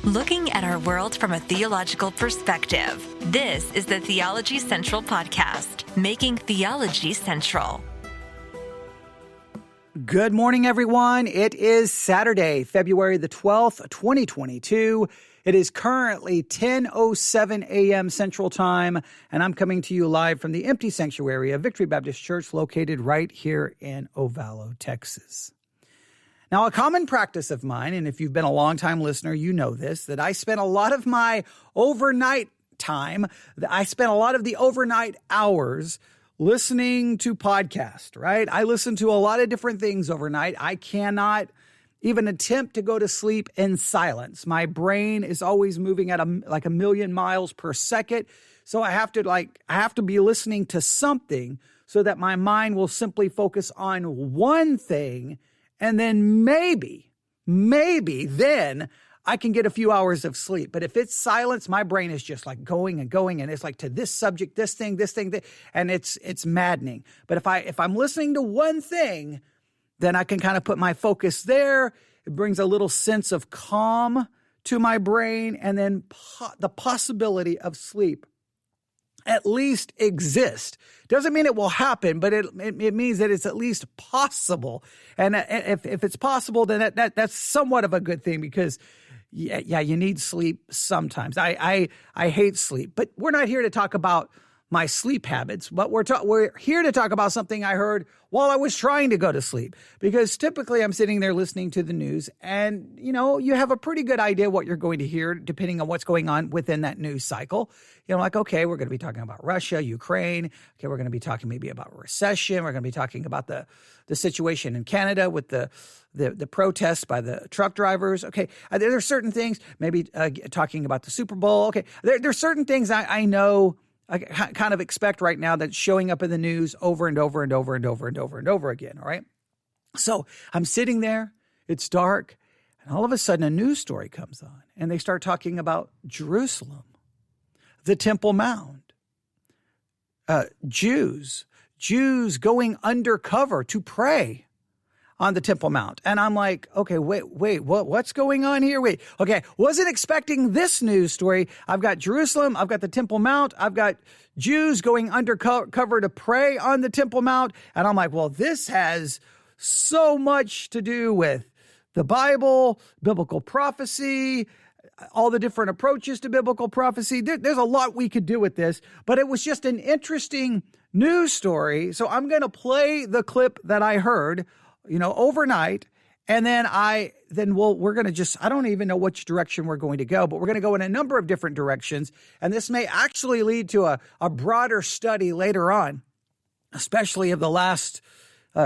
Looking at our world from a theological perspective. This is the Theology Central Podcast, making theology central. Good morning, everyone. It is Saturday, February the 12th, 2022. It is currently 10:07 a.m. Central Time, and I'm coming to you live from the empty sanctuary of Victory Baptist Church located right here in Ovalo, Texas. Now, a common practice of mine, and if you've been a long-time listener, you know this, that I spent a lot of my overnight time, I spent a lot of the overnight hours listening to podcasts, right? I listen to a lot of different things overnight. I cannot even attempt to go to sleep in silence. My brain is always moving at like a million miles per second. So I have to be listening to something so that my mind will simply focus on one thing. And then maybe then I can get a few hours of sleep. But if it's silence, my brain is just like going and going. And it's like to this subject, this thing, and it's maddening. But if I'm listening to one thing, then I can kind of put my focus there. It brings a little sense of calm to my brain. And then the possibility of sleep at least exist. Doesn't mean it will happen, but it means that it's at least possible. And if it's possible, then that's somewhat of a good thing because, yeah, you need sleep sometimes. I hate sleep, but we're not here to talk about my sleep habits, but we're here to talk about something I heard while I was trying to go to sleep. Because typically I'm sitting there listening to the news and, you have a pretty good idea what you're going to hear depending on what's going on within that news cycle. Like, okay, we're going to be talking about Russia, Ukraine. Okay, we're going to be talking maybe about recession. We're going to be talking about the situation in Canada with the protests by the truck drivers. Okay, there are certain things, maybe talking about the Super Bowl. Okay, there's certain things I know I kind of expect right now that's showing up in the news over and over and over and over and over and over again, all right? So I'm sitting there, it's dark, and all of a sudden a news story comes on, and they start talking about Jerusalem, the Temple Mount, Jews going undercover to pray on the Temple Mount. And I'm like, okay, wait, what's going on here? Okay, wasn't expecting this news story. I've got Jerusalem, I've got the Temple Mount, I've got Jews going undercover to pray on the Temple Mount. And I'm like, well, this has so much to do with the Bible, biblical prophecy, all the different approaches to biblical prophecy. There's a lot we could do with this, but it was just an interesting news story. So I'm going to play the clip that I heard overnight. And then we're going to I don't even know which direction we're going to go, but we're going to go in a number of different directions. And this may actually lead to a broader study later on, especially of the last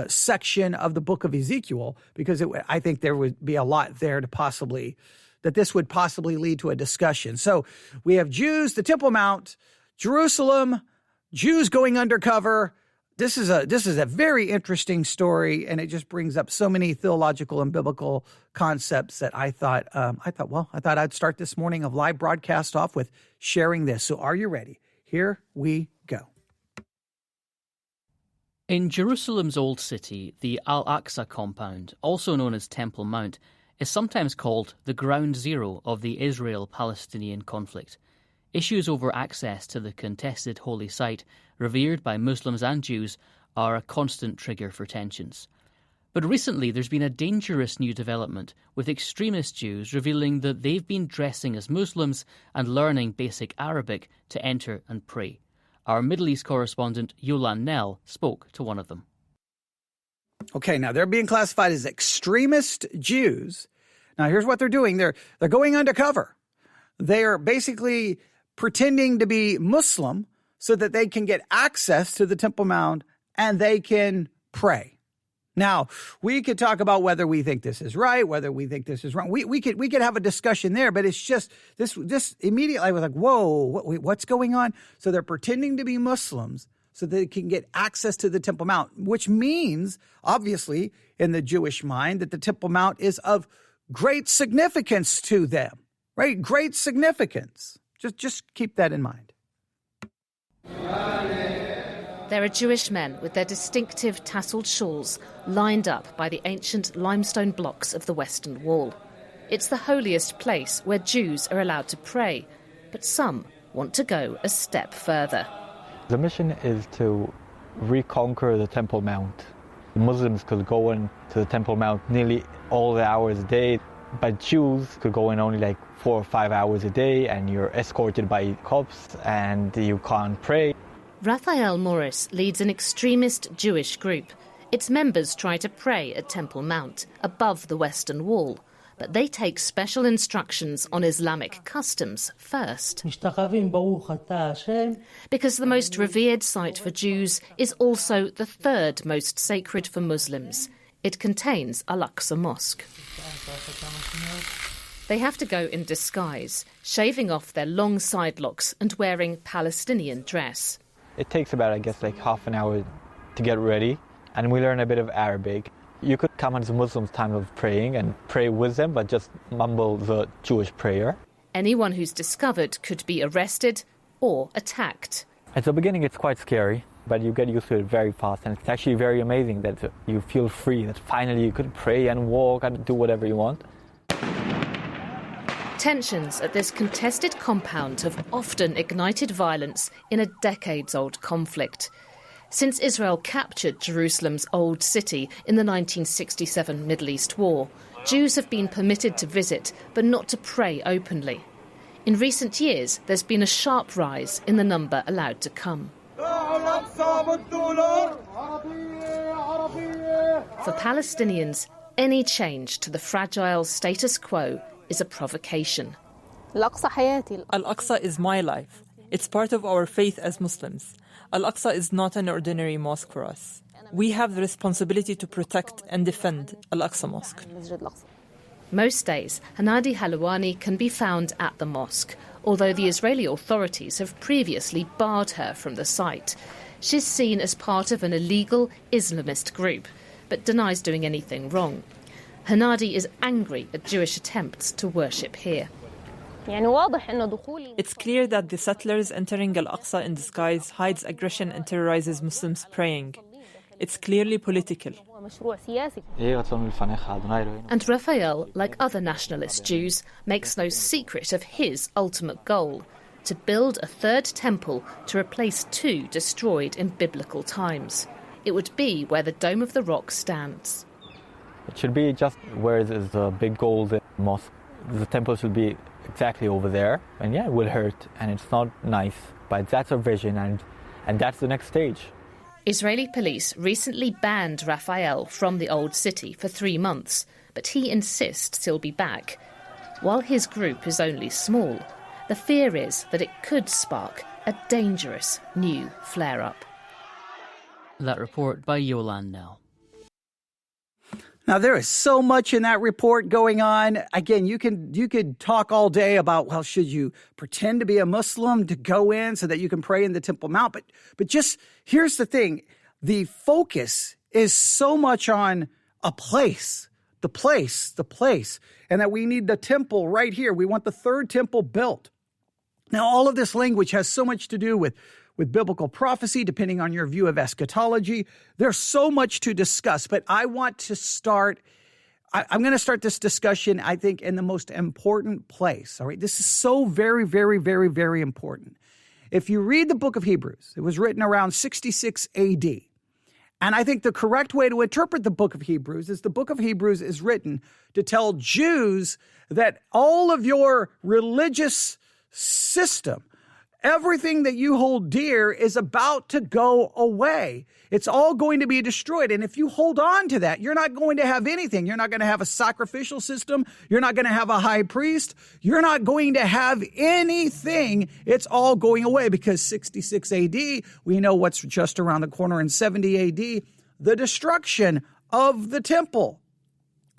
section of the book of Ezekiel, because I think there would be a lot there that this would possibly lead to a discussion. So we have Jews, the Temple Mount, Jerusalem, Jews going undercover. This is a very interesting story, and it just brings up so many theological and biblical concepts that I thought I'd start this morning of live broadcast off with sharing this. So are you ready? Here we go. In Jerusalem's old city, the Aqsa compound, also known as Temple Mount, is sometimes called the ground zero of the Israel-Palestinian conflict. Issues over access to the contested holy site, revered by Muslims and Jews, are a constant trigger for tensions. But recently there's been a dangerous new development, with extremist Jews revealing that they've been dressing as Muslims and learning basic Arabic to enter and pray. Our Middle East correspondent Yolan Nell spoke to one of them. Okay, now they're being classified as extremist Jews. Now here's what they're doing. They're going undercover. They are basically pretending to be Muslim so that they can get access to the Temple Mount and they can pray. Now, we could talk about whether we think this is right, whether we think this is wrong. We could have a discussion there, but it's just this immediately I was like, whoa, what's going on? So they're pretending to be Muslims so they can get access to the Temple Mount, which means, obviously, in the Jewish mind, that the Temple Mount is of great significance to them, right? Great significance. Just keep that in mind. There are Jewish men with their distinctive tasseled shawls lined up by the ancient limestone blocks of the Western Wall. It's the holiest place where Jews are allowed to pray, but some want to go a step further. The mission is to reconquer the Temple Mount. Muslims could go into the Temple Mount nearly all the hours a day, but Jews could go in only like 4 or 5 hours a day, and you're escorted by cops and you can't pray. Rafael Morris leads an extremist Jewish group. Its members try to pray at Temple Mount, above the Western Wall, but they take special instructions on Islamic customs first. Because the most revered site for Jews is also the third most sacred for Muslims. It contains Al-Aqsa Mosque. They have to go in disguise, shaving off their long side locks and wearing Palestinian dress. It takes about, I guess, like half an hour to get ready, and we learn a bit of Arabic. You could come at the Muslims' time of praying and pray with them, but just mumble the Jewish prayer. Anyone who's discovered could be arrested or attacked. At the beginning, it's quite scary, but you get used to it very fast, and it's actually very amazing that you feel free, that finally you could pray and walk and do whatever you want. Tensions at this contested compound have often ignited violence in a decades-old conflict. Since Israel captured Jerusalem's old city in the 1967 Middle East War, Jews have been permitted to visit, but not to pray openly. In recent years, there's been a sharp rise in the number allowed to come. For Palestinians, any change to the fragile status quo is a provocation. Al-Aqsa is my life. It's part of our faith as Muslims. Al-Aqsa is not an ordinary mosque for us. We have the responsibility to protect and defend Al-Aqsa Mosque. Most days, Hanadi Halawani can be found at the mosque, although the Israeli authorities have previously barred her from the site. She's seen as part of an illegal Islamist group, but denies doing anything wrong. Hanadi is angry at Jewish attempts to worship here. It's clear that the settlers entering Al-Aqsa in disguise hides aggression and terrorizes Muslims praying. It's clearly political. And Rafael, like other nationalist Jews, makes no secret of his ultimate goal: to build a third temple to replace two destroyed in biblical times. It would be where the Dome of the Rock stands. It should be just where there's the big golden mosque. The temple should be exactly over there. And yeah, it will hurt, and it's not nice, but that's our vision, and that's the next stage. Israeli police recently banned Rafael from the old city for 3 months, but he insists he'll be back. While his group is only small, the fear is that it could spark a dangerous new flare-up. That report by Yolan now. Now, there is so much in that report going on. Again, you could talk all day about, well, should you pretend to be a Muslim to go in so that you can pray in the Temple Mount? But just here's the thing. The focus is so much on a place, the place, and that we need the temple right here. We want the third temple built. Now, all of this language has so much to do with biblical prophecy, depending on your view of eschatology. There's so much to discuss, but I want to start, I'm going to start this discussion, I think, in the most important place. All right, this is so very, very, very, very important. If you read the book of Hebrews, it was written around 66 AD. And I think the correct way to interpret the book of Hebrews is the book of Hebrews is written to tell Jews that all of your religious system, everything that you hold dear, is about to go away. It's all going to be destroyed. And if you hold on to that, you're not going to have anything. You're not going to have a sacrificial system. You're not going to have a high priest. You're not going to have anything. It's all going away, because 66 AD, we know what's just around the corner in 70 AD, the destruction of the temple.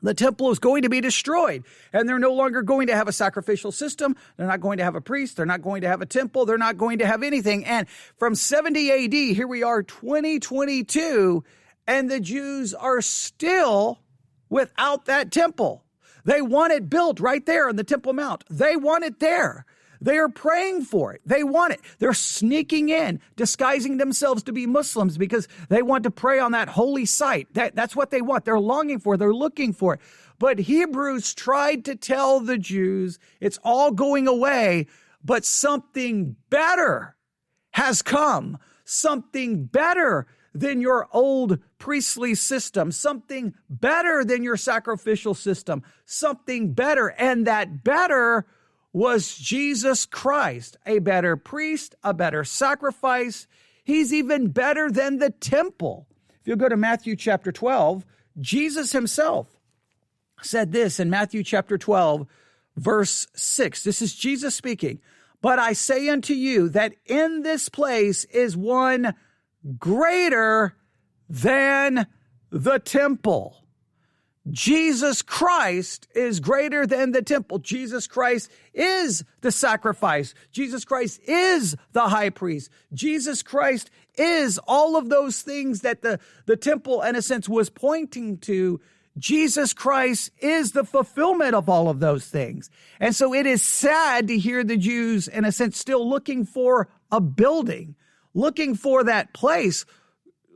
The temple is going to be destroyed, and they're no longer going to have a sacrificial system. They're not going to have a priest. They're not going to have a temple. They're not going to have anything. And from 70 AD, here we are, 2022, and the Jews are still without that temple. They want it built right there on the Temple Mount. They want it there. They are praying for it. They want it. They're sneaking in, disguising themselves to be Muslims because they want to pray on that holy site. That's what they want. They're longing for it. They're looking for it. But Hebrews tried to tell the Jews it's all going away, but something better has come. Something better than your old priestly system, something better than your sacrificial system, something better. And that better was Jesus Christ, a better priest, a better sacrifice. He's even better than the temple. If you go to Matthew chapter 12, Jesus himself said this in Matthew chapter 12, verse 6. This is Jesus speaking. But I say unto you that in this place is one greater than the temple. Jesus Christ is greater than the temple. Jesus Christ is the sacrifice. Jesus Christ is the high priest. Jesus Christ is all of those things that the temple, in a sense, was pointing to. Jesus Christ is the fulfillment of all of those things. And so it is sad to hear the Jews, in a sense, still looking for a building, looking for that place,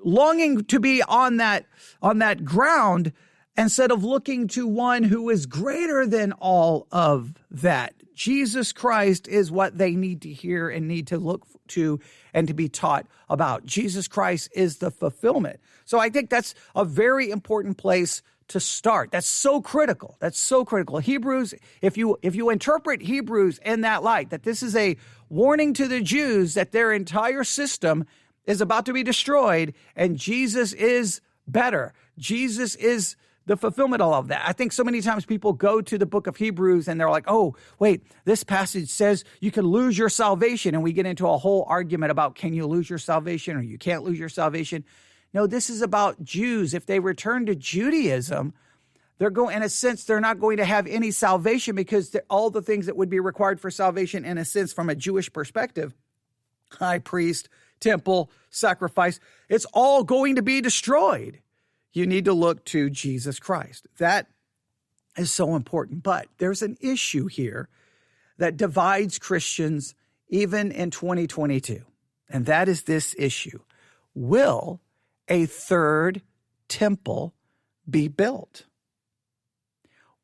longing to be on that ground, instead of looking to one who is greater than all of that. Jesus Christ is what they need to hear and need to look to and to be taught about. Jesus Christ is the fulfillment. So I think that's a very important place to start. That's so critical. That's so critical. Hebrews, if you interpret Hebrews in that light, that this is a warning to the Jews that their entire system is about to be destroyed, and Jesus is better. Jesus is the fulfillment of all of that. I think so many times people go to the book of Hebrews and they're like, oh, wait, this passage says you can lose your salvation. And we get into a whole argument about, can you lose your salvation or you can't lose your salvation? No, this is about Jews. If they return to Judaism, they're going, in a sense, they're not going to have any salvation because all the things that would be required for salvation, in a sense, from a Jewish perspective, high priest, temple, sacrifice, it's all going to be destroyed. You need to look to Jesus Christ. That is so important. But there's an issue here that divides Christians even in 2022. And that is this issue. Will a third temple be built?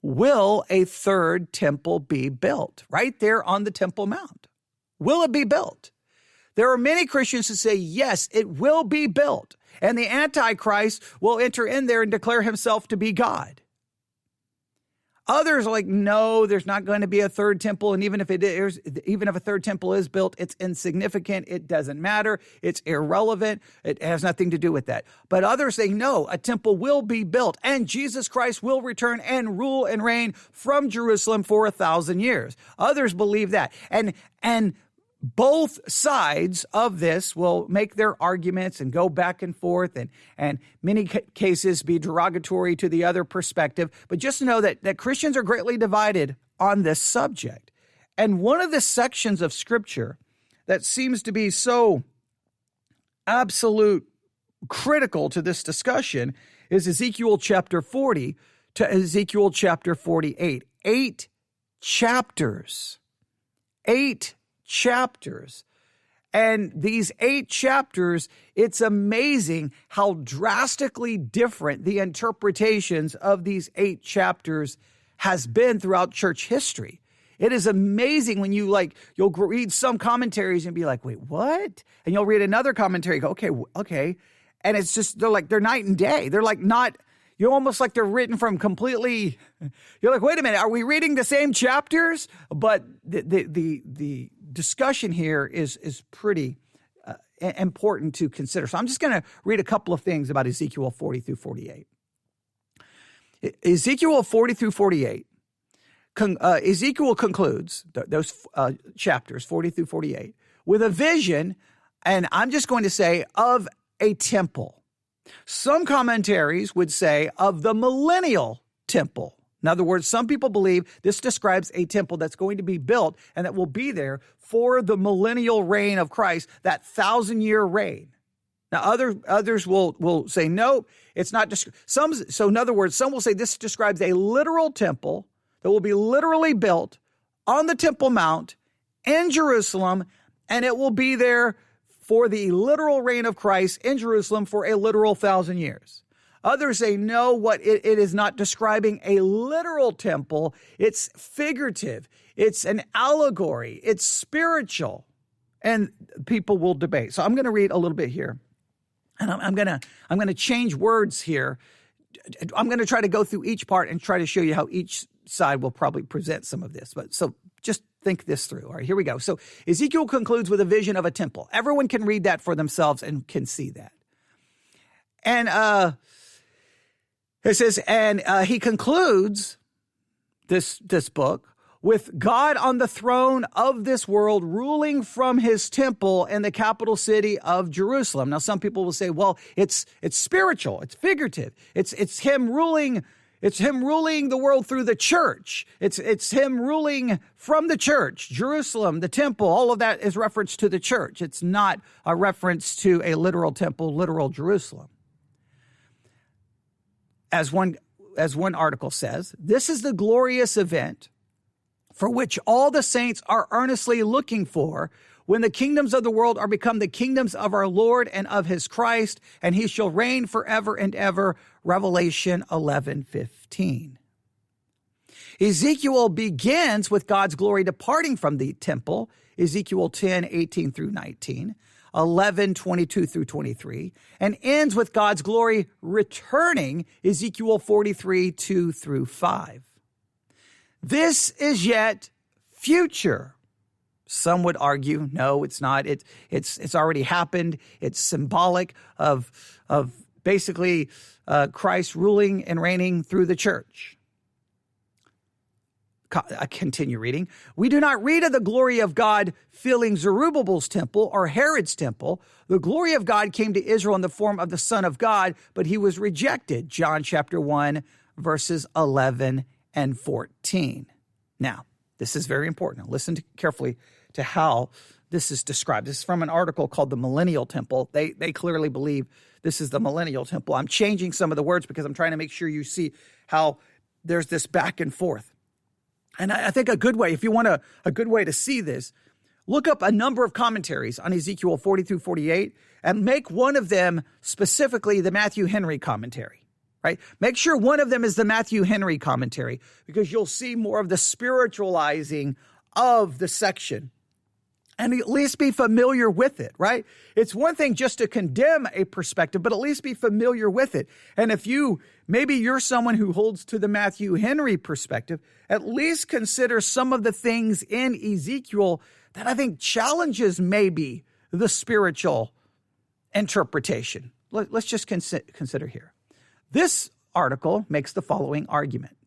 Will a third temple be built right there on the Temple Mount? Will it be built? There are many Christians who say, yes, it will be built. And the Antichrist will enter in there and declare himself to be God. Others are like, no, there's not going to be a third temple. And even if a third temple is built, it's insignificant. It doesn't matter. It's irrelevant. It has nothing to do with that. But others say, no, a temple will be built and Jesus Christ will return and rule and reign from Jerusalem for 1,000 years. Others believe that. And both sides of this will make their arguments and go back and forth and many cases be derogatory to the other perspective. But just know that Christians are greatly divided on this subject. And one of the sections of Scripture that seems to be so absolute critical to this discussion is Ezekiel chapter 40 to Ezekiel chapter 48. 8 chapters. 8 chapters. And these 8 chapters, it's amazing how drastically different the interpretations of these 8 chapters has been throughout church history. It is amazing when you'll read some commentaries and be like, wait, what? And you'll read another commentary, go, okay. And it's just, they're night and day. They're like not, you're almost like they're written from completely, you're like, wait a minute, are we reading the same chapters? But the discussion here is pretty important to consider. So I'm just going to read a couple of things about Ezekiel 40 through 48. Ezekiel 40 through 48, Ezekiel concludes those chapters 40 through 48 with a vision, and I'm just going to say, of a temple. Some commentaries would say of the millennial temple. In other words, some people believe this describes a temple that's going to be built and that will be there for the millennial reign of Christ, that 1,000-year reign. Now, others will say, no, it's not. So in other words, some will say this describes a literal temple that will be literally built on the Temple Mount in Jerusalem, and it will be there for the literal reign of Christ in Jerusalem for a literal 1,000 years. Others say, no, what it is not describing a literal temple. It's figurative. It's an allegory. It's spiritual. And people will debate. So I'm going to read a little bit here. And I'm going to change words here. I'm going to try to go through each part and try to show you how each side will probably present some of this. But so just think this through. All right, here we go. So Ezekiel concludes with a vision of a temple. Everyone can read that for themselves and can see that. And it says, and he concludes this book with God on the throne of this world, ruling from his temple in the capital city of Jerusalem. Now, some people will say, well, it's spiritual, it's figurative. It's him ruling. It's him ruling the world through the church. It's him ruling from the church, Jerusalem, the temple. All of that is reference to the church. It's not a reference to a literal temple, literal Jerusalem. As one article says, this is the glorious event for which all the saints are earnestly looking for, when the kingdoms of the world are become the kingdoms of our Lord and of his Christ, and he shall reign forever and ever. Revelation 11:15. Ezekiel begins with God's glory departing from the temple, Ezekiel 10:18 through 19, 11:22 through 23, and ends with God's glory returning, Ezekiel 43:2 through 5. This is yet future. Some would argue, no, it's not. It's already happened. It's symbolic of basically Christ ruling and reigning through the church. I continue reading. We do not read of the glory of God filling Zerubbabel's temple or Herod's temple. The glory of God came to Israel in the form of the Son of God, but he was rejected. John chapter 1, verses 11 and 14. Now, this is very important. Listen carefully to how this is described. This is from an article called The Millennial Temple. They clearly believe this is the Millennial Temple. I'm changing some of the words because I'm trying to make sure you see how there's this back and forth. And I think a good way, if you want a good way to see this, look up a number of commentaries on Ezekiel 40 through 48 and make one of them specifically the Matthew Henry commentary. Right? Make sure one of them is the Matthew Henry commentary, because you'll see more of the spiritualizing of the section and at least be familiar with it, right? It's one thing just to condemn a perspective, but at least be familiar with it. And if maybe you're someone who holds to the Matthew Henry perspective, at least consider some of the things in Ezekiel that I think challenges maybe the spiritual interpretation. Let's just consider here. This article makes the following argument.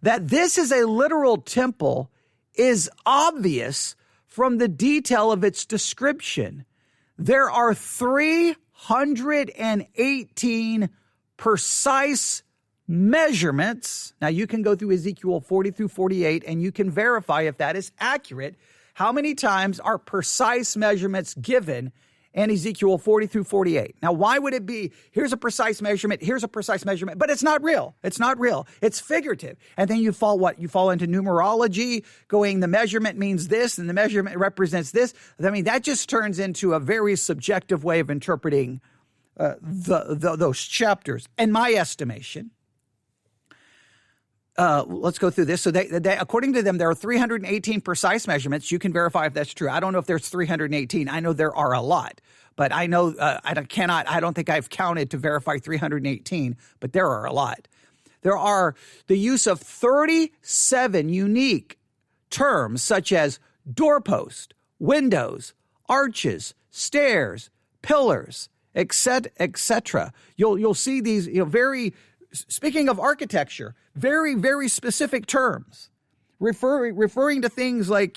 That this is a literal temple is obvious from the detail of its description. There are 318 precise measurements. Now, you can go through Ezekiel 40 through 48 and you can verify if that is accurate. How many times are precise measurements given in Ezekiel 40 through 48. Now, why would it be, here's a precise measurement, but it's not real. It's not real. It's figurative. And then you fall what? You fall into numerology, going the measurement means this and the measurement represents this. I mean, that just turns into a very subjective way of interpreting those chapters. In my estimation, let's go through this. So they, according to them, there are 318 precise measurements. You can verify if that's true. I don't know if there's 318. I know there are a lot, but I know I don't think I've counted to verify 318, but there are a lot. There are the use of 37 unique terms such as doorpost, windows, arches, stairs, pillars, etc. You'll see these, very, speaking of architecture, very, very specific terms, referring to things like,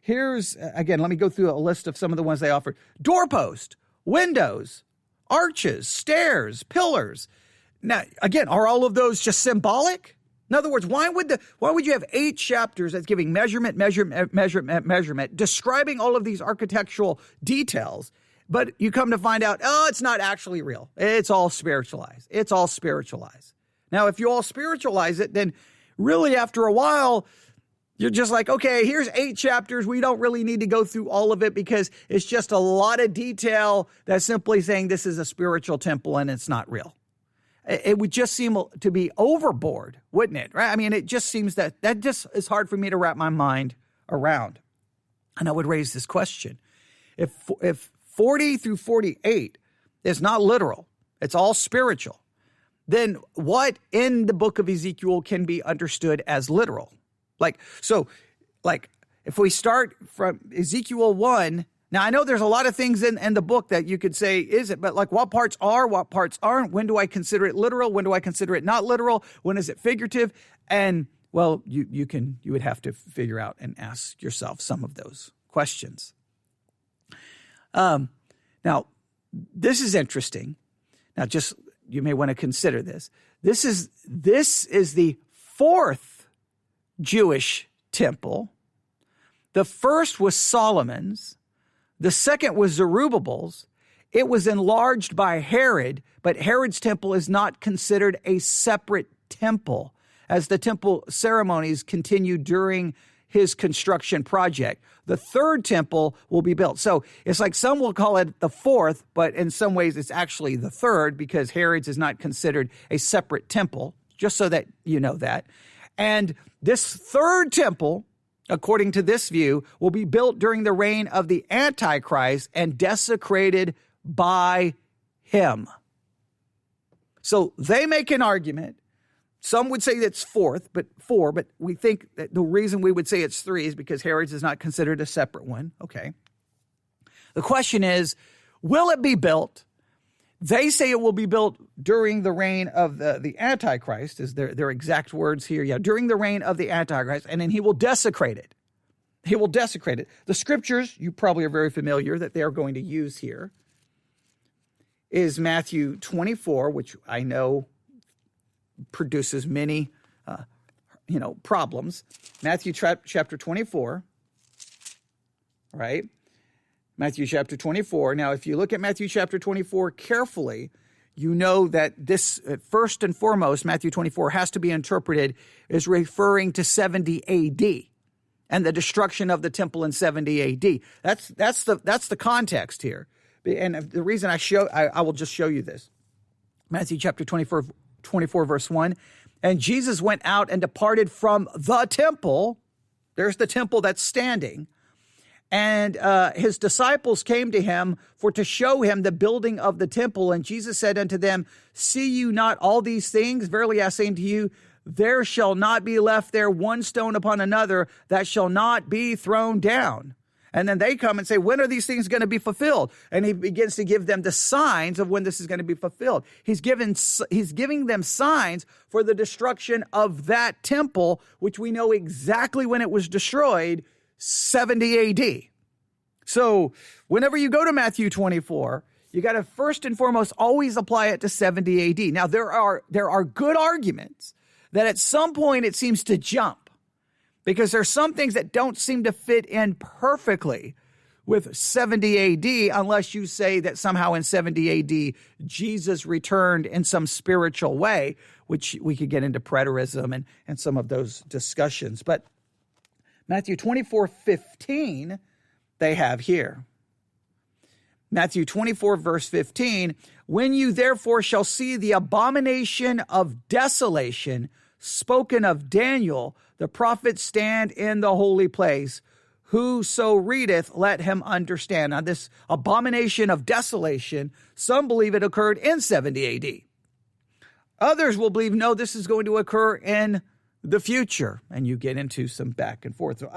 here's, again, let me go through a list of some of the ones they offered. Doorpost, windows, arches, stairs, pillars. Now, again, are all of those just symbolic? In other words, why would you have 8 chapters that's giving measurement, describing all of these architectural details, but you come to find out, it's not actually real. It's all spiritualized. Now, if you all spiritualize it, then really after a while, You're just like, okay, here's 8 chapters. We don't really need to go through all of it because it's just a lot of detail that's simply saying this is a spiritual temple and it's not real. It would just seem to be overboard, wouldn't it? Right? I mean, it just seems that just is hard for me to wrap my mind around. And I would raise this question. If 40 through 48 is not literal, it's all spiritual, then what in the book of Ezekiel can be understood as literal? Like, if we start from Ezekiel 1, now I know there's a lot of things in the book that you could say, is it? But like what parts are, what parts aren't? When do I consider it literal? When do I consider it not literal? When is it figurative? And well, you would have to figure out and ask yourself some of those questions. Now, this is interesting. Now, just you may want to consider this. This is the 4th Jewish temple. The first was Solomon's. The second was Zerubbabel's. It was enlarged by Herod, but Herod's temple is not considered a separate temple, as the temple ceremonies continued during his construction project. The 3rd temple will be built. So it's like some will call it the 4th, but in some ways it's actually the 3rd because Herod's is not considered a separate temple, just so that you know that. And this 3rd temple, according to this view, will be built during the reign of the Antichrist and desecrated by him. So they make an argument. Some would say it's 4, but we think that the reason we would say it's 3 is because Herod's is not considered a separate one. Okay. The question is, will it be built? They say it will be built during the reign of the Antichrist, is their exact words here. Yeah, during the reign of the Antichrist, and then he will desecrate it. He will desecrate it. The scriptures, you probably are very familiar that they are going to use here, is Matthew 24, which I know produces many, problems. Matthew chapter 24, right? Matthew chapter 24. Now, if you look at Matthew chapter 24 carefully, you know that this, first and foremost, Matthew 24 has to be interpreted as referring to 70 AD and the destruction of the temple in 70 AD. That's the context here. And the reason I will just show you this. Matthew chapter 24 verse 1. And Jesus went out and departed from the temple. There's the temple that's standing. And his disciples came to him to show him the building of the temple. And Jesus said unto them, see you not all these things? Verily I say unto you, there shall not be left there one stone upon another that shall not be thrown down. And then they come and say, when are these things going to be fulfilled? And he begins to give them the signs of when this is going to be fulfilled. He's giving them signs for the destruction of that temple, which we know exactly when it was destroyed, 70 AD. So whenever you go to Matthew 24, you got to first and foremost always apply it to 70 AD. Now, there are good arguments that at some point it seems to jump, because there's some things that don't seem to fit in perfectly with 70 AD unless you say that somehow in 70 AD Jesus returned in some spiritual way, which we could get into preterism and some of those discussions. But Matthew 24:15 they have here. Matthew 24 verse 15, when you therefore shall see the abomination of desolation spoken of Daniel, the prophet, stand in the holy place. Whoso readeth, let him understand. Now, this abomination of desolation, some believe it occurred in 70 AD. Others will believe, no, this is going to occur in the future. And you get into some back and forth. So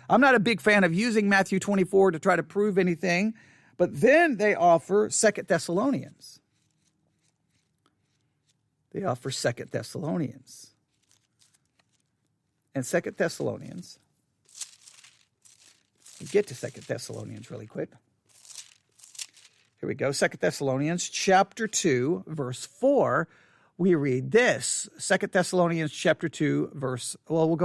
I'm not a big fan of using Matthew 24 to try to prove anything. But then they offer 2 Thessalonians. They offer 2 Thessalonians. And 2 Thessalonians, we'll get to 2 Thessalonians really quick. Here we go. 2 Thessalonians chapter 2, verse 4, we read this. 2 Thessalonians chapter 2, verse, well, we'll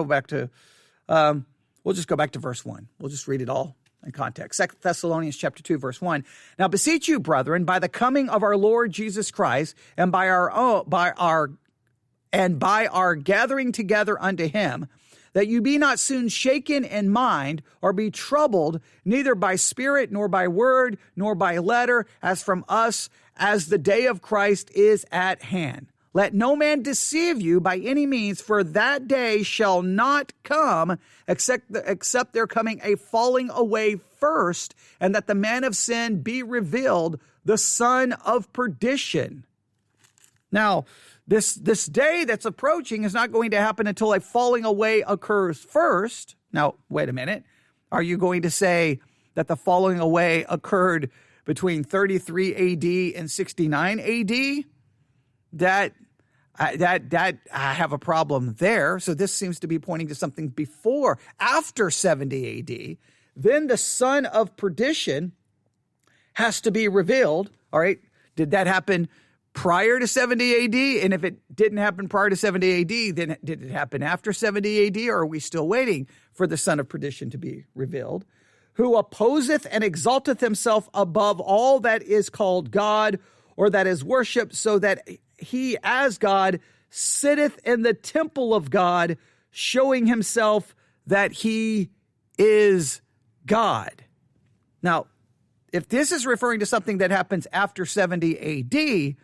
just go back to verse 1. We'll just read it all in context. 2 Thessalonians chapter 2, verse 1. Now beseech you, brethren, by the coming of our Lord Jesus Christ, and by our gathering together unto him, that you be not soon shaken in mind, or be troubled, neither by spirit, nor by word, nor by letter, as from us, as the day of Christ is at hand. Let no man deceive you by any means, for that day shall not come, except there coming a falling away first, and that the man of sin be revealed, the son of perdition. Now, this day that's approaching is not going to happen until a falling away occurs first. Now, wait a minute. Are you going to say that the falling away occurred between 33 AD and 69 AD? That I have a problem there. So this seems to be pointing to something before, after 70 AD. Then the son of perdition has to be revealed. All right. Did that happen prior to 70 AD? And if it didn't happen prior to 70 AD, then did it happen after 70 AD? Or are we still waiting for the son of perdition to be revealed? Who opposeth and exalteth himself above all that is called God, or that is worshipped, so that he as God sitteth in the temple of God, showing himself that he is God. Now, if this is referring to something that happens after 70 AD,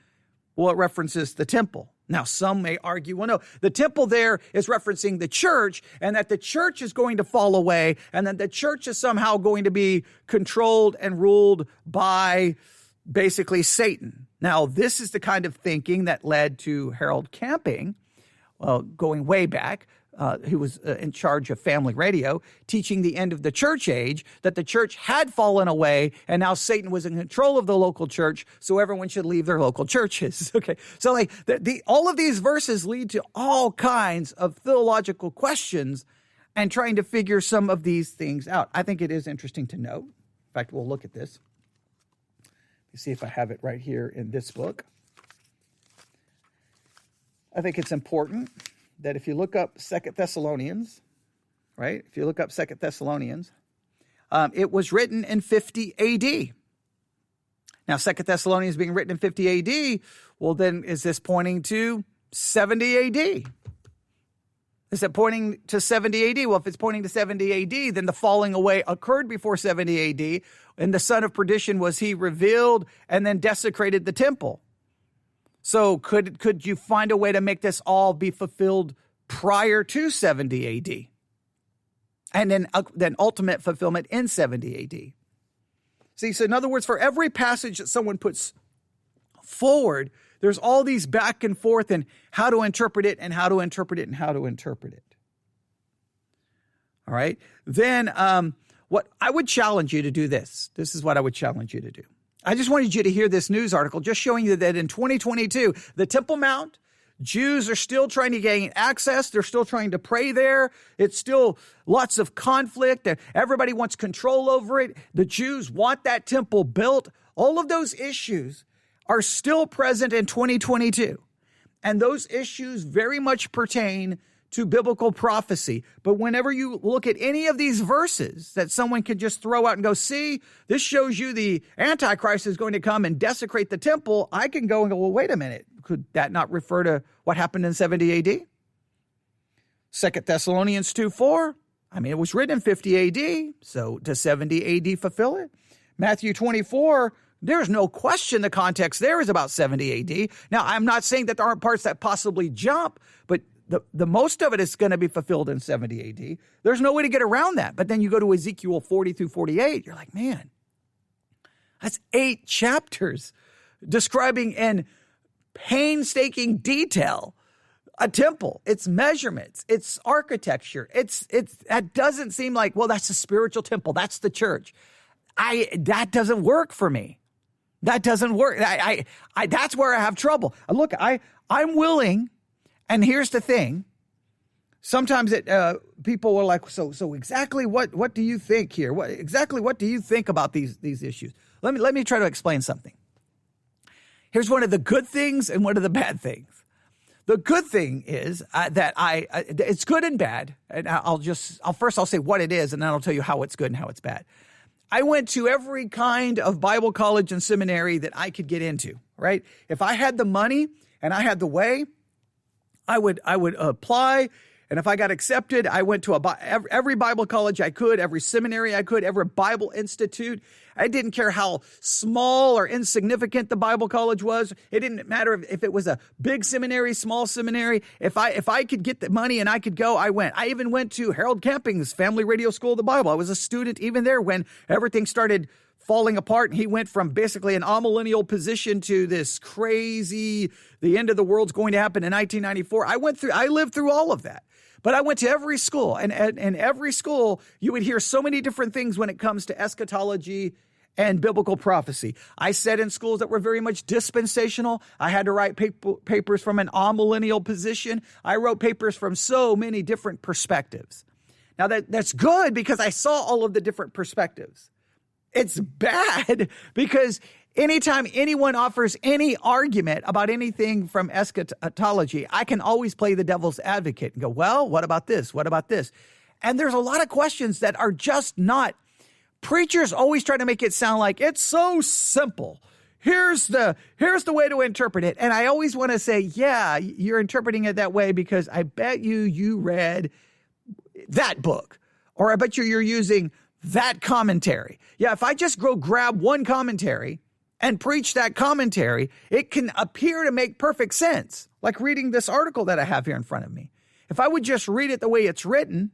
well, it references the temple. Now, some may argue, well, no, the temple there is referencing the church, and that the church is going to fall away, and that the church is somehow going to be controlled and ruled by basically Satan. Now, this is the kind of thinking that led to Harold Camping, going way back, who was in charge of family radio, teaching the end of the church age, that the church had fallen away and now Satan was in control of the local church, so everyone should leave their local churches. Okay, so like all of these verses lead to all kinds of theological questions and trying to figure some of these things out. I think it is interesting to note. In fact, we'll look at this. Let me see if I have it right here in this book. I think it's important that if you look up 2 Thessalonians, right? If you look up 2 Thessalonians, it was written in 50 AD. Now, 2 Thessalonians being written in 50 AD, well, then is this pointing to 70 AD? Is it pointing to 70 AD? Well, if it's pointing to 70 AD, then the falling away occurred before 70 AD, and the son of perdition was he revealed and then desecrated the temple. So could you find a way to make this all be fulfilled prior to 70 AD? And then ultimate fulfillment in 70 AD. See, so in other words, for every passage that someone puts forward, there's all these back and forth and how to interpret it and how to interpret it and how to interpret it. All right. Then what I would challenge you to do this. This is what I would challenge you to do. I just wanted you to hear this news article just showing you that in 2022, the Temple Mount, Jews are still trying to gain access. They're still trying to pray there. It's still lots of conflict. Everybody wants control over it. The Jews want that temple built. All of those issues are still present in 2022. And those issues very much pertain to biblical prophecy. But whenever you look at any of these verses that someone could just throw out and go, see, this shows you the Antichrist is going to come and desecrate the temple, I can go and go, well, wait a minute. Could that not refer to what happened in 70 AD? 2 Thessalonians 2:4. I mean, it was written in 50 AD, so does 70 AD fulfill it? Matthew 24, there's no question the context there is about 70 AD. Now, I'm not saying that there aren't parts that possibly jump, but the most of it is going to be fulfilled in 70 AD. There's no way to get around that. But then you go to Ezekiel 40 through 48, you're like, man, that's 8 chapters describing in painstaking detail a temple, its measurements, its architecture. That doesn't seem like, well, that's a spiritual temple. That's the church. That doesn't work for me. That doesn't work. That's where I have trouble. Look, I'm willing. And here's the thing. Sometimes people are like, so exactly what do you think here? What do you think about these issues? Let me try to explain something. Here's one of the good things and one of the bad things. The good thing is that it's good and bad. And I'll say what it is, and then I'll tell you how it's good and how it's bad. I went to every kind of Bible college and seminary that I could get into, right? If I had the money and I had the way, I would apply And if I got accepted, I went to every Bible college I could, every seminary I could, every Bible institute. I didn't care how small or insignificant the Bible college was. It didn't matter if it was a big seminary, small seminary. If I could get the money and I could go, I went. I even went to Harold Camping's Family Radio School of the Bible. I was a student even there when everything started falling apart. And he went from basically an amillennial position to this crazy, the end of the world's going to happen in 1994. I lived through all of that. But I went to every school, and every school, you would hear so many different things when it comes to eschatology and biblical prophecy. I sat in schools that were very much dispensational. I had to write papers from an amillennial position. I wrote papers from so many different perspectives. Now, that's good because I saw all of the different perspectives. It's bad because anytime anyone offers any argument about anything from eschatology, I can always play the devil's advocate and go, well, what about this? What about this? And there's a lot of questions that are just not. Preachers always try to make it sound like it's so simple. Here's the way to interpret it. And I always want to say, yeah, you're interpreting it that way because I bet you read that book, or I bet you're using that commentary. Yeah, if I just go grab one commentary and preach that commentary, it can appear to make perfect sense. Like reading this article that I have here in front of me. If I would just read it the way it's written,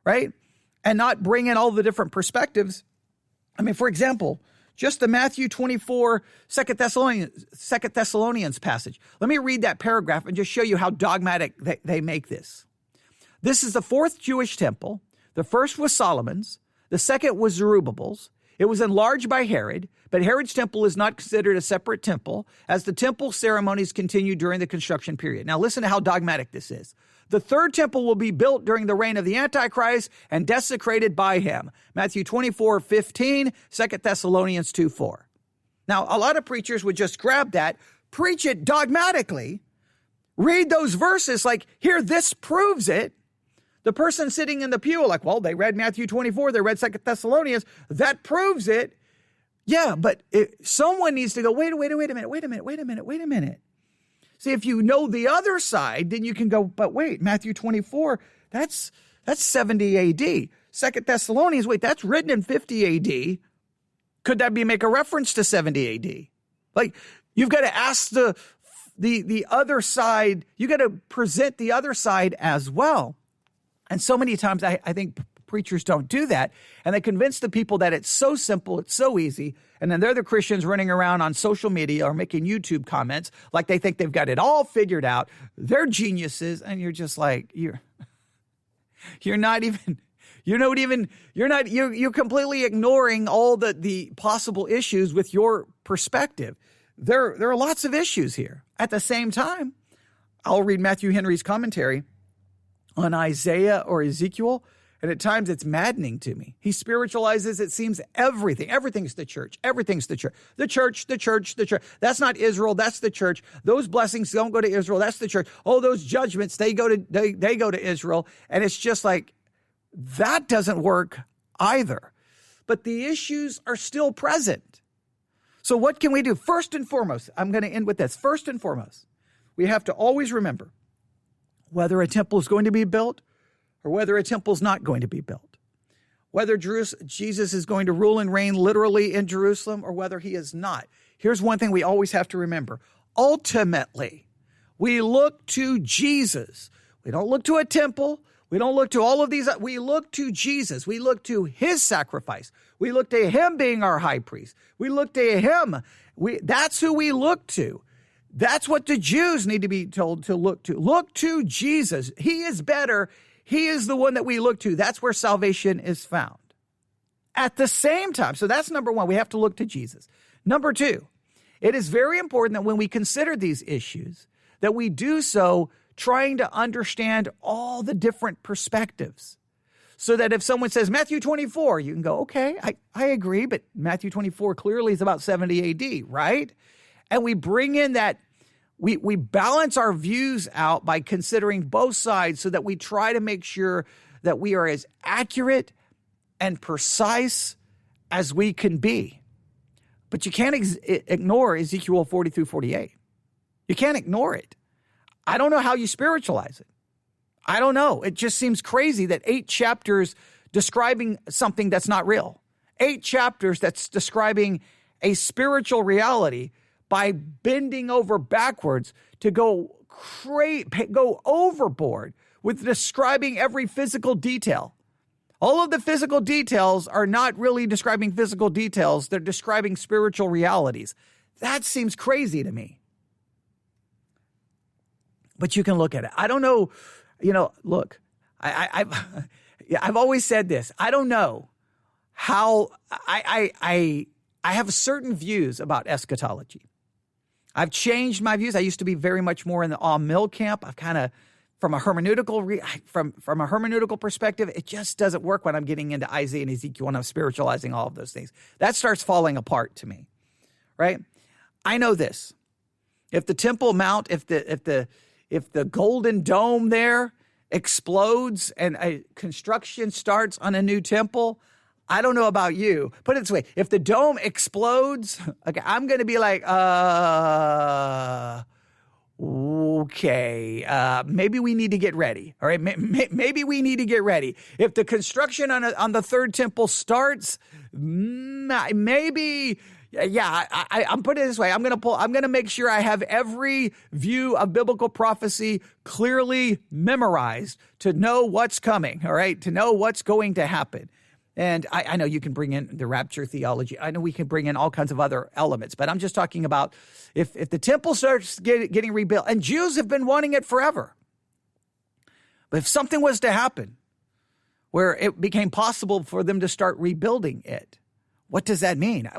right, and not bring in all the different perspectives. I mean, for example, just the Matthew 24, 2 Thessalonians passage. Let me read that paragraph and just show you how dogmatic they make this. This is the fourth Jewish temple. The first was Solomon's. The second was Zerubbabel's. It was enlarged by Herod, but Herod's temple is not considered a separate temple, as the temple ceremonies continued during the construction period. Now listen to how dogmatic this is. The third temple will be built during the reign of the Antichrist and desecrated by him. Matthew 24:15, 2 Thessalonians 2:4. Now, a lot of preachers would just grab that, preach it dogmatically, read those verses like, here, this proves it. The person sitting in the pew, like, well, they read Matthew 24, they read 2 Thessalonians, that proves it. Yeah, but someone needs to go, wait a minute. See, if you know the other side, then you can go, but wait, Matthew 24, that's 70 AD. 2 Thessalonians, wait, that's written in 50 AD. Could that make a reference to 70 AD? Like, you've got to ask the other side, you got to present the other side as well. And so many times I think preachers don't do that. And they convince the people that it's so simple, it's so easy. And then they're the Christians running around on social media or making YouTube comments like they think they've got it all figured out. They're geniuses. And you're just like, you're completely ignoring all the possible issues with your perspective. There are lots of issues here. At the same time, I'll read Matthew Henry's commentary on Isaiah or Ezekiel, and at times it's maddening to me. He spiritualizes, it seems, everything. Everything's the church. Everything's the church. The church. That's not Israel. That's the church. Those blessings don't go to Israel. That's the church. Oh, those judgments, they go to Israel. And it's just like, that doesn't work either. But the issues are still present. So what can we do? First and foremost, I'm going to end with this. First and foremost, we have to always remember whether a temple is going to be built or whether a temple is not going to be built, whether Jesus is going to rule and reign literally in Jerusalem or whether he is not. Here's one thing we always have to remember. Ultimately, we look to Jesus. We don't look to a temple. We don't look to all of these. We look to Jesus. We look to his sacrifice. We look to him being our high priest. We look to him. That's who we look to. That's what the Jews need to be told to look to. Look to Jesus. He is better. He is the one that we look to. That's where salvation is found. At the same time, so that's number one, we have to look to Jesus. Number two, it is very important that when we consider these issues, that we do so trying to understand all the different perspectives. So that if someone says Matthew 24, you can go, okay, I agree, but Matthew 24 clearly is about 70 AD, right? And we bring in that, we balance our views out by considering both sides so that we try to make sure that we are as accurate and precise as we can be. But you can't ignore Ezekiel 40 through 48. You can't ignore it. I don't know how you spiritualize it. I don't know. It just seems crazy that 8 chapters describing something that's not real. 8 chapters that's describing a spiritual reality by bending over backwards to go overboard with describing every physical detail. All of the physical details are not really describing physical details. They're describing spiritual realities. That seems crazy to me. But you can look at it. I don't know. Look, I've always said this. I don't know how I have certain views about eschatology. I've changed my views. I used to be very much more in the mill camp. I've kind of, from a hermeneutical perspective, it just doesn't work when I'm getting into Isaiah and Ezekiel and I'm spiritualizing all of those things. That starts falling apart to me, right? I know this: if the Temple Mount, if the golden dome there explodes and a construction starts on a new temple, I don't know about you. Put it this way: if the dome explodes, okay, I'm going to be like, okay, maybe we need to get ready. All right, maybe we need to get ready. If the construction on the third temple starts, maybe. Yeah, I'm putting it this way. I'm going to make sure I have every view of biblical prophecy clearly memorized to know what's coming, all right, to know what's going to happen. And I know you can bring in the rapture theology. I know we can bring in all kinds of other elements, but I'm just talking about if the temple starts getting rebuilt, and Jews have been wanting it forever. But if something was to happen where it became possible for them to start rebuilding it, what does that mean?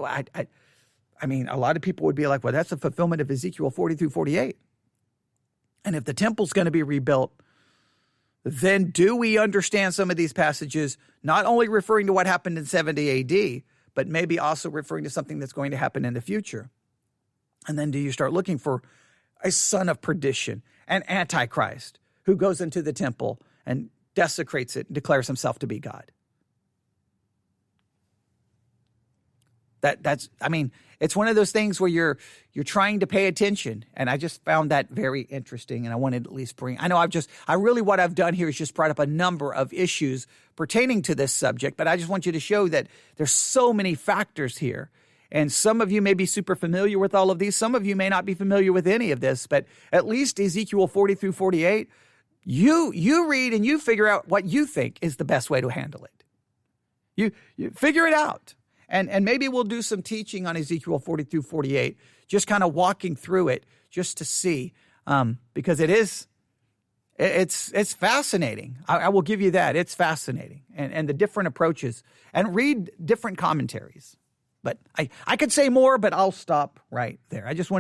I mean, a lot of people would be like, well, that's a fulfillment of Ezekiel 40 through 48. And if the temple's going to be rebuilt, then do we understand some of these passages not only referring to what happened in 70 AD, but maybe also referring to something that's going to happen in the future? And then do you start looking for a son of perdition, an antichrist, who goes into the temple and desecrates it and declares himself to be God? It's one of those things where you're trying to pay attention, and I just found that very interesting, and I wanted to at least what I've done here is just brought up a number of issues pertaining to this subject, but I just want you to show that there's so many factors here, and some of you may be super familiar with all of these, some of you may not be familiar with any of this, but at least Ezekiel 40 through 48, you read and you figure out what you think is the best way to handle it. You figure it out. And maybe we'll do some teaching on Ezekiel 40 through 48, just kind of walking through it just to see, because it's fascinating. I will give you that. It's fascinating. And the different approaches, and read different commentaries. But I could say more, but I'll stop right there. I just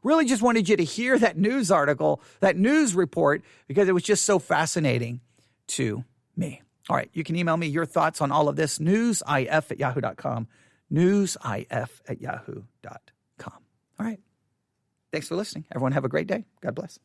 really wanted you to hear that news article, that news report, because it was just so fascinating to me. All right, you can email me your thoughts on all of this, newsif@yahoo.com, newsif@yahoo.com. All right, thanks for listening. Everyone have a great day. God bless.